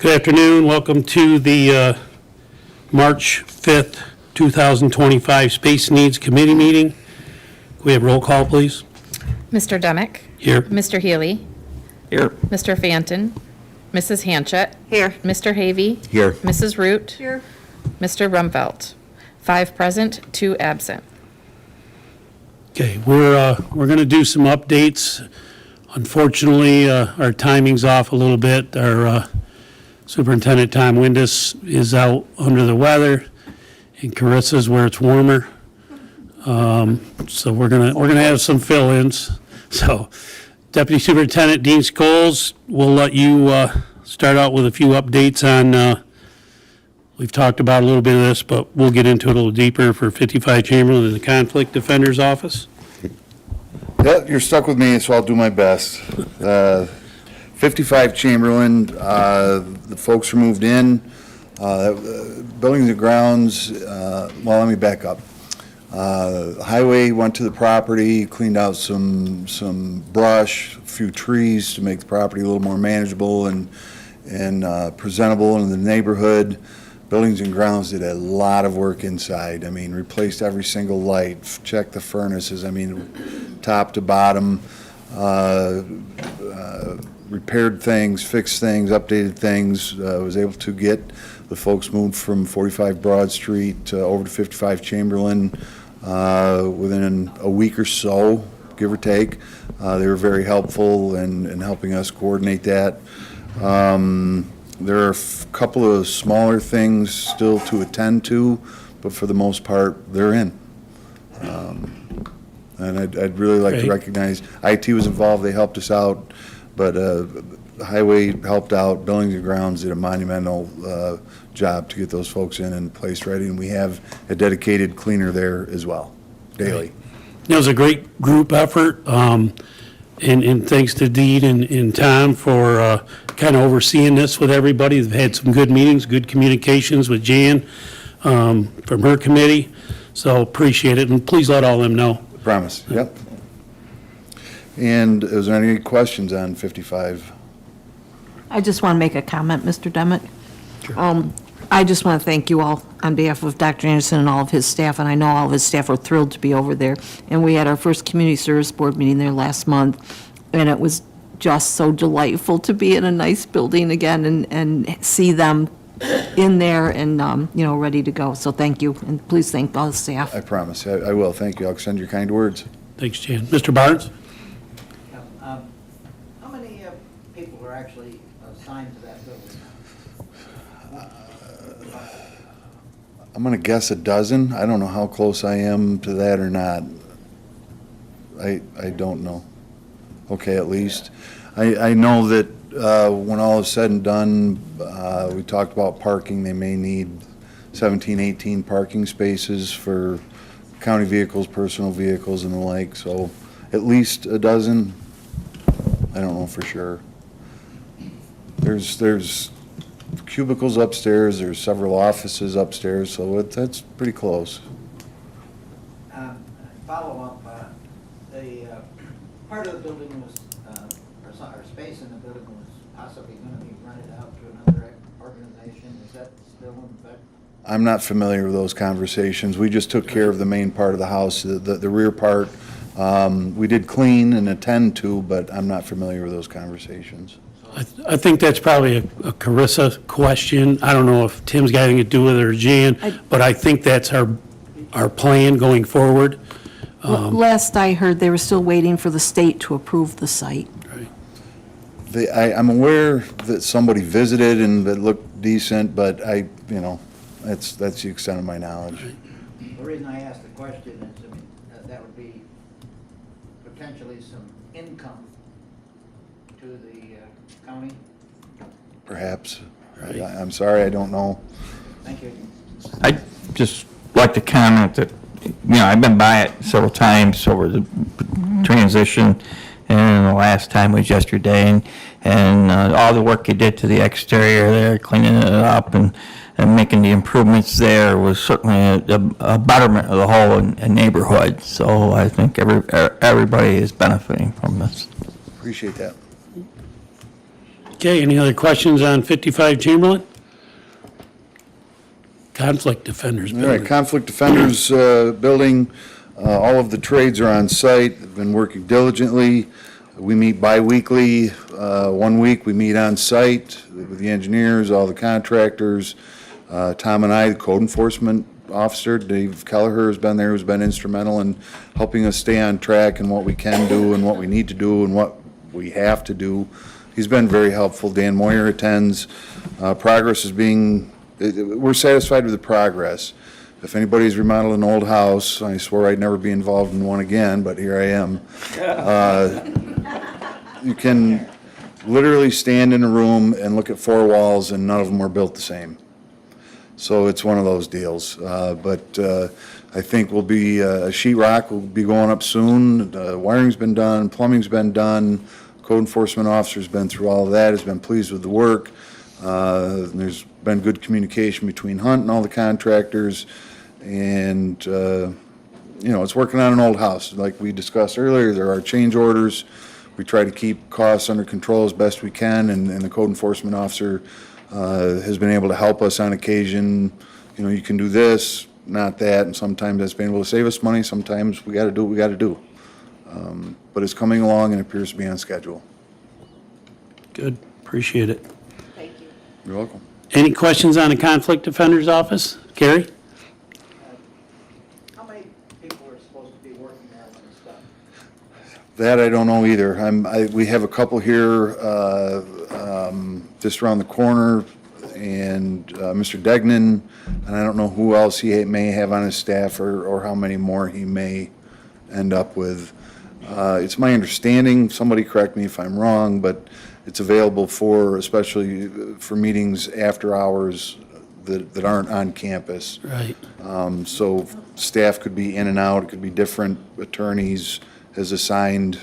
Good afternoon. Welcome to the March 5th, 2025 Space Needs Committee meeting. Can we have roll call, please? Mr. Demick. Here. Mr. Healy. Here. Mr. Fanton. Mrs. Hanchett. Here. Mr. Havey. Here. Mrs. Root. Here. Mr. Rumfelt. 5 present, 2 absent. Okay, we're going to do some updates. Unfortunately, our timing's off a little bit. Our Superintendent Tom Windus is out under the weather, and Carissa's where it's warmer. So we're gonna have some fill-ins. So Deputy Superintendent Dean Scholes, we'll let you start out with a few updates on, we've talked about a little bit of this, but we'll get into it a little deeper for 55 Chamberlain and the Conflict Defender's Office. Yeah, you're stuck with me, so I'll do my best. 55 Chamberlain, the folks are moved in. Buildings and grounds, well, let me back up. Highway went to the property, cleaned out some brush, a few trees to make the property a little more manageable and presentable in the neighborhood. Buildings and grounds did a lot of work inside. I mean, replaced every single light, checked the furnaces, I mean, top to bottom, repaired things, fixed things, updated things. Was able to get the folks moved from 45 Broad Street over to 55 Chamberlain within a week or so, give or take. They were very helpful in helping us coordinate that. There are a couple of smaller things still to attend to, but for the most part, they're in. And I'd really like to recognize, IT was involved, they helped us out, but Highway helped out, Buildings and Grounds did a monumental job to get those folks in and place ready, and we have a dedicated cleaner there as well, daily. It was a great group effort, and thanks to Dean and Tom for kind of overseeing this with everybody. They've had some good meetings, good communications with Jan from her committee, so appreciate it, and please let all them know. Promise, yep. And is there any questions on 55? I just want to make a comment, Mr. Demick. I just want to thank you all on behalf of Dr. Anderson and all of his staff, and I know all of his staff are thrilled to be over there. And we had our first Community Service Board meeting there last month, and it was just so delightful to be in a nice building again and see them in there and, ready to go. So thank you, and please thank all the staff. I promise, I will, thank you. I'll extend your kind words. Thanks, Jan. Mr. Barnes? How many people are actually assigned to that building? I'm going to guess a dozen. I don't know how close I am to that or not. I don't know. Okay, at least. I know that when all is said and done, we talked about parking. They may need 17, 18 parking spaces for county vehicles, personal vehicles, and the like. So at least a dozen. I don't know for sure. There's cubicles upstairs. There's several offices upstairs, so that's pretty close. Follow up, the part of the building was, or space in the building was possibly going to be rented out to another organization. Is that still in effect? I'm not familiar with those conversations. We just took care of the main part of the house. The rear part, we did clean and attend to, but I'm not familiar with those conversations. I think that's probably a Carissa question. I don't know if Tim's got anything to do with it or Jan, but I think that's our plan going forward. Last I heard, they were still waiting for the state to approve the site. I'm aware that somebody visited and it looked decent, but that's the extent of my knowledge. The reason I asked the question is, that would be potentially some income to the county. Perhaps. I'm sorry, I don't know. Thank you. I'd just like to comment that, I've been by it several times over the transition, and the last time was yesterday, and all the work you did to the exterior there, cleaning it up and making the improvements there was certainly a betterment of the whole neighborhood. So I think everybody is benefiting from this. Appreciate that. Okay, any other questions on 55 Chamberlain? Conflict Defenders All right, Building. Conflict Defenders Building, all of the trades are on site, have been working diligently. We meet bi-weekly. 1 week, we meet on site with the engineers, all the contractors. Tom and I, the code enforcement officer, Dave Kelleher has been there, who's been instrumental in helping us stay on track and what we can do and what we need to do and what we have to do. He's been very helpful. Dan Moyer attends. Progress is being, we're satisfied with the progress. If anybody's remodeled an old house, I swore I'd never be involved in one again, but here I am. You can literally stand in a room and look at 4 walls and none of them are built the same. So it's one of those deals. But I think we'll be, sheetrock will be going up soon. Wiring's been done, plumbing's been done. Code enforcement officer's been through all of that, has been pleased with the work. There's been good communication between Hunt and all the contractors. And, it's working on an old house. Like we discussed earlier, there are change orders. We try to keep costs under control as best we can, and the code enforcement officer has been able to help us on occasion. You can do this, not that, and sometimes that's been able to save us money. Sometimes we got to do what we got to do. But it's coming along and appears to be on schedule. Good, appreciate it. You're welcome. Any questions on the Conflict Defenders Office? Carrie? How many people are supposed to be working there on this stuff? That I don't know either. We have a couple here just around the corner, and Mr. Degnan, and I don't know who else he may have on his staff or how many more he may end up with. It's my understanding, somebody correct me if I'm wrong, but it's available especially for meetings after hours that aren't on campus. Right. So staff could be in and out, it could be different attorneys as assigned.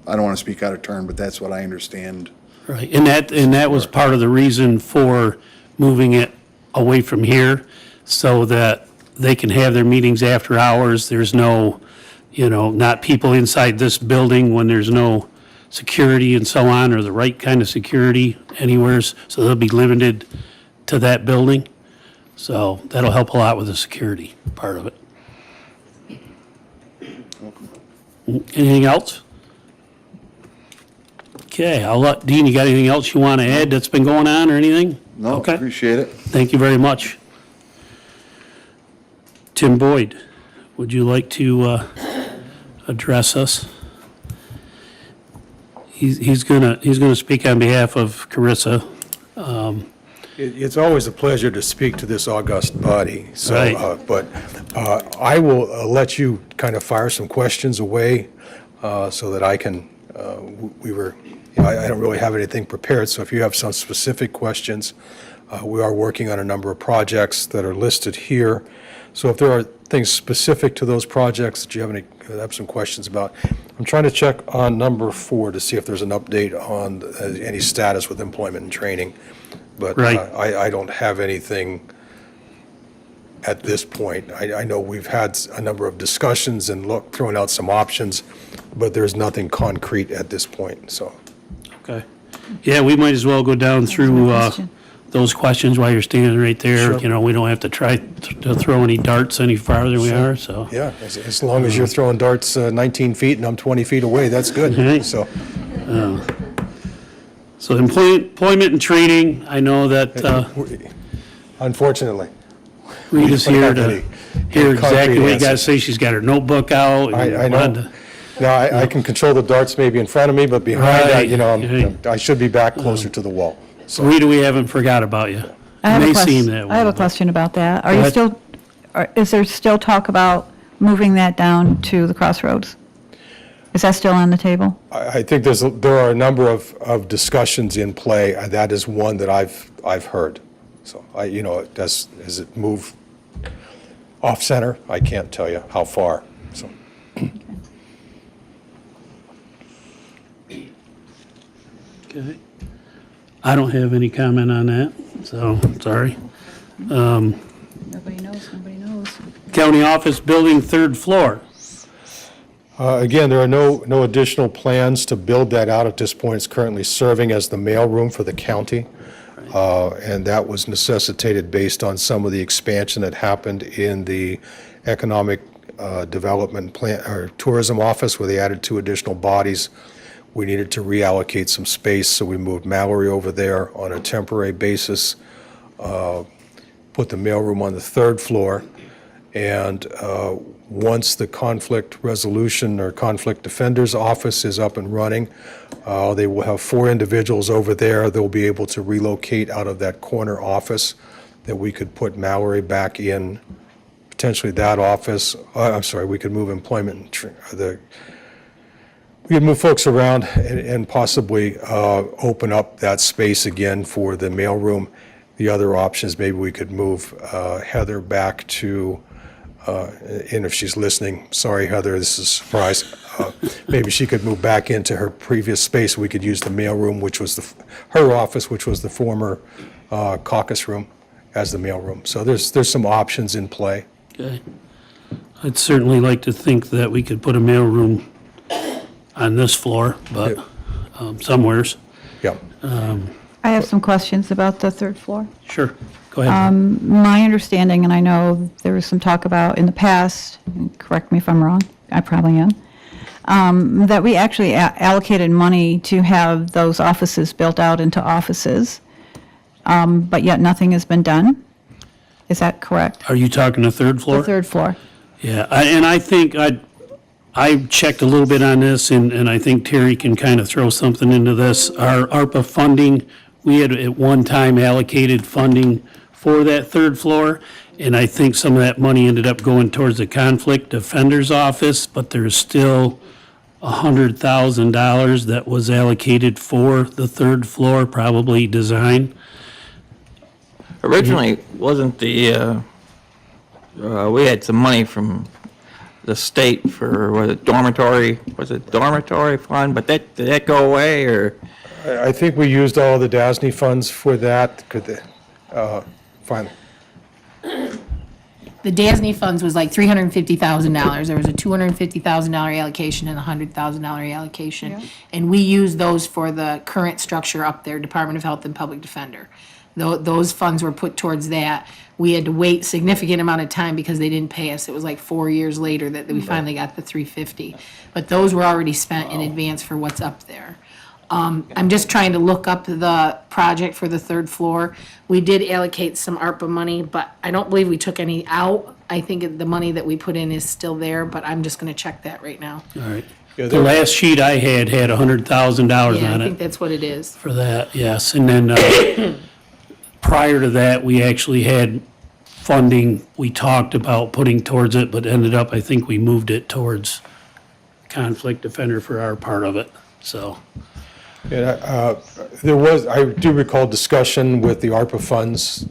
I don't want to speak out of turn, but that's what I understand. Right, and that was part of the reason for moving it away from here, so that they can have their meetings after hours. There's no, not people inside this building when there's no security and so on, or the right kind of security anywheres, so they'll be limited to that building. So that'll help a lot with the security part of it. Anything else? Okay, I'll let, Dean, you got anything else you want to add that's been going on or anything? No, Okay. appreciate it. Thank you very much. Tim Boyd, would you like to address us? He's gonna speak on behalf of Carissa. It's always a pleasure to speak to this august body, so, Right. But I will let you kind of fire some questions away so that I can, I don't really have anything prepared, so if you have some specific questions, we are working on a number of projects that are listed here. So if there are things specific to those projects that you have some questions about, I'm trying to check on number 4 to see if there's an update on any status with employment and training. But Right. I don't have anything at this point. I know we've had a number of discussions and thrown out some options, but there's nothing concrete at this point, so. Okay. Yeah, we might as well go down through those questions while you're standing right there. Sure. We don't have to try to throw any darts any farther than we are, so. Yeah, as long as you're throwing darts 19 feet and I'm 20 feet away, that's good. Right. So, So employment and training, I know that unfortunately. Rita's we here don't have to any hear exactly what you concrete got to answers. say. She's got her notebook out. I know. No, I can control the darts maybe in front of me, but behind that, Right. I should be back closer to the wall. So, Rita, we haven't forgot about you. I have It a may question. seem that way. I have a but- question about that. Are Go you ahead. still, is there still talk about moving that down to the crossroads? Is that still on the table? I think there are a number of discussions in play. That is one that I've heard. So does it move off center? I can't tell you how far. So Okay. I don't have any comment on that, so, sorry. Nobody knows, nobody knows. County office building, third floor. Again, there are no additional plans to build that out at this point. It's currently serving as the mailroom for the county, and that was necessitated based on some of the expansion that happened in the economic development plan, or tourism office, where they added 2 additional bodies. We needed to reallocate some space, so we moved Mallory over there on a temporary basis, put the mailroom on the 3rd floor, and once the conflict resolution or conflict defender's office is up and running, they will have 4 individuals over there. They'll be able to relocate out of that corner office that we could put Mallory back in, potentially that office. I'm sorry, we could move employment, we could move folks around and possibly open up that space again for the mailroom. The other options, maybe we could move Heather back to, and if she's listening, sorry, Heather, this is a surprise. Maybe she could move back into her previous space. We could use the mailroom, which was her office, which was the former caucus room, as the mailroom. So there's some options in play. Okay. I'd certainly like to think that we could put a mailroom on this floor, but somewheres. Yeah. I have some questions about the 3rd floor. Sure, go ahead. My understanding, and I know there was some talk about in the past, and correct me if I'm wrong, I probably am, that we actually allocated money to have those offices built out into offices, but yet nothing has been done. Is that correct? Are you talking the 3rd The floor? 3rd floor. Yeah, and I think I checked a little bit on this, and I think Terry can kind of throw something into this. Our ARPA funding, we had at one time allocated funding for that 3rd floor, and I think some of that money ended up going towards the conflict defender's office, but there's still $100,000 that was allocated for the 3rd floor, probably design. Originally, wasn't the, we had some money from the state for, was it dormitory fund, but did that go away, or? I think we used all the DASNY funds for that. Finally. The DASNY funds was like $350,000. There was a $250,000 allocation and a $100,000 allocation. And we used those for the current structure up there, Department of Health and Public Defender. Those funds were put towards that. We had to wait significant amount of time because they didn't pay us. It was like 4 years later that we finally got the $350. But those were already spent in advance for what's up there. I'm just trying to look up the project for the 3rd floor. We did allocate some ARPA money, but I don't believe we took any out. I think the money that we put in is still there, but I'm just gonna check that right now. All right. The last sheet I had $100,000 Yeah, I on think it that's what it is. for that, yes. And then prior to that, we actually had funding we talked about putting towards it, but ended up, I think we moved it towards conflict defender for our part of it, so. And I do recall discussion with the ARPA funds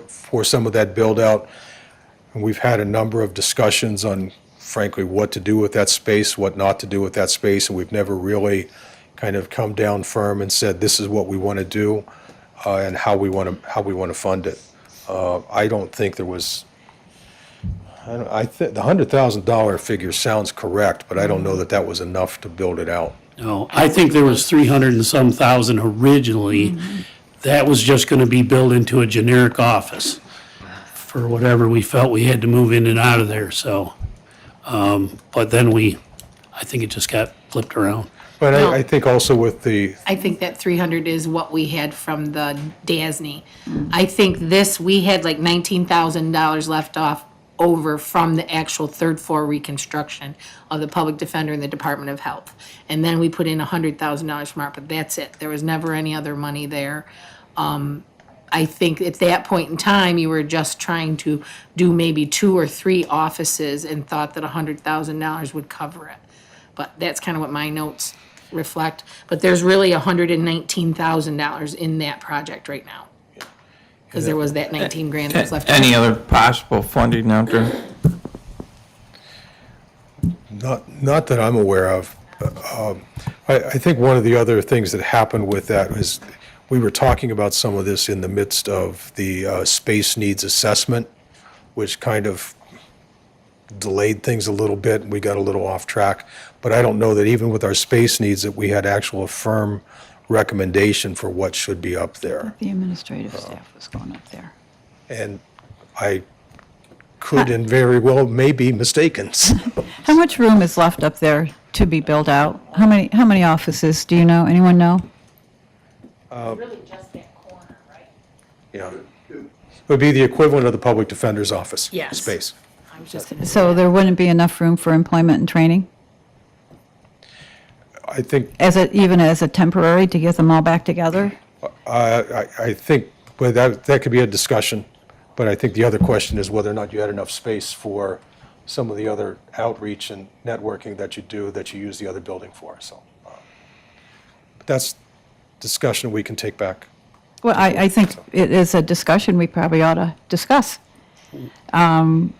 for some of that build-out. And we've had a number of discussions on, frankly, what to do with that space, what not to do with that space, and we've never really kind of come down firm and said, this is what we want to do and how we want to fund it. I don't think there was, I think the $100,000 figure sounds correct, but I don't know that that was enough to build it out. No, I think there was 300 and some thousand originally. That was just gonna be built into a generic office for whatever we felt we had to move in and out of there, so. But then I think it just got flipped around. But No. I think also with the, I think that 300 is what we had from the DASNY. I think this, we had like $19,000 left over from the actual 3rd floor reconstruction of the public defender and the Department of Health. And then we put in $100,000 from ARPA, that's it. There was never any other money there. I think at that point in time, you were just trying to do maybe 2 or 3 offices and thought that $100,000 would cover it. But that's kind of what my notes reflect. But there's really $119,000 in that project right now. Because there was that 19 grand that was left. Any other possible funding out there? not that I'm aware of. I think one of the other things that happened with that was, we were talking about some of this in the midst of the space needs assessment, which kind of delayed things a little bit, and we got a little off track. But I don't know that even with our space needs, that we had actual firm recommendation for what should be up there. The administrative staff was going up there. And I could and very well may be mistaken. How much room is left up there to be built out? How many offices, do you know? Anyone know? Really just that corner, right? Yeah. It would be the equivalent of the public defender's office. Yes. Space. I was just gonna say So that. there wouldn't be enough room for employment and training? I think, Even as a temporary to get them all back together? I think, well, that could be a discussion, but I think the other question is whether or not you had enough space for some of the other outreach and networking that you do, that you use the other building for, so. But that's discussion we can take back. Well, I think it is a discussion we probably ought to discuss. And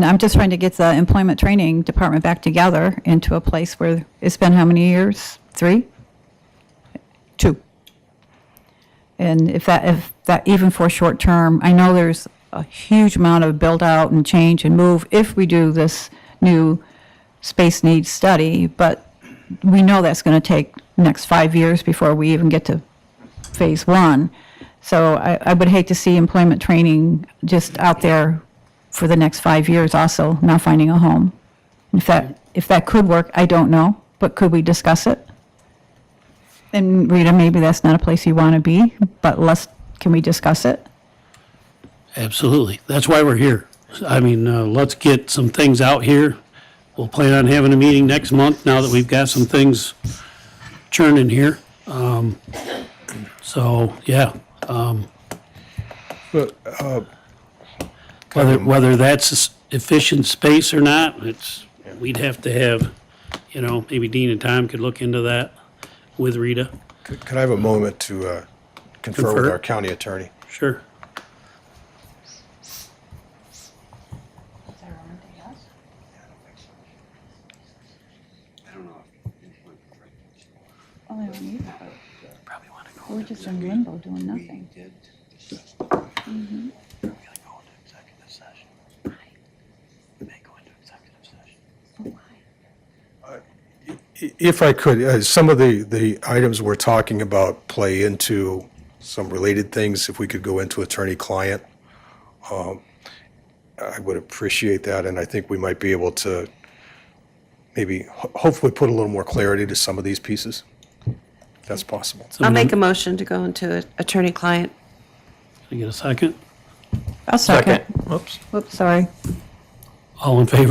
I'm just trying to get the employment training department back together into a place where it's been how many years? 3? 2. And if that, even for short term, I know there's a huge amount of build out and change and move if we do this new space needs study, but we know that's going to take next 5 years before we even get to phase 1. So I would hate to see employment training just out there for the next 5 years also, not finding a home. If that could work, I don't know, but could we discuss it? And Rita, maybe that's not a place you want to be, but can we discuss it? Absolutely. That's why we're here. I mean, let's get some things out here. We'll plan on having a meeting next month now that we've got some things churning here. So, yeah. But, Whether that's efficient space or not, we'd have to have, maybe Dean and Tom could look into that with Rita. could I have a moment to confer with Confer? our county attorney? Sure. We're just in limbo doing nothing. If I could, some of the items we're talking about play into some related things. If we could go into attorney-client, I would appreciate that, and I think we might be able to maybe, hopefully, put a little more clarity to some of these pieces. If that's possible. I'll make a motion to go into attorney-client. Can I get a second? I'll second. Whoops. Whoops, sorry. All in favor?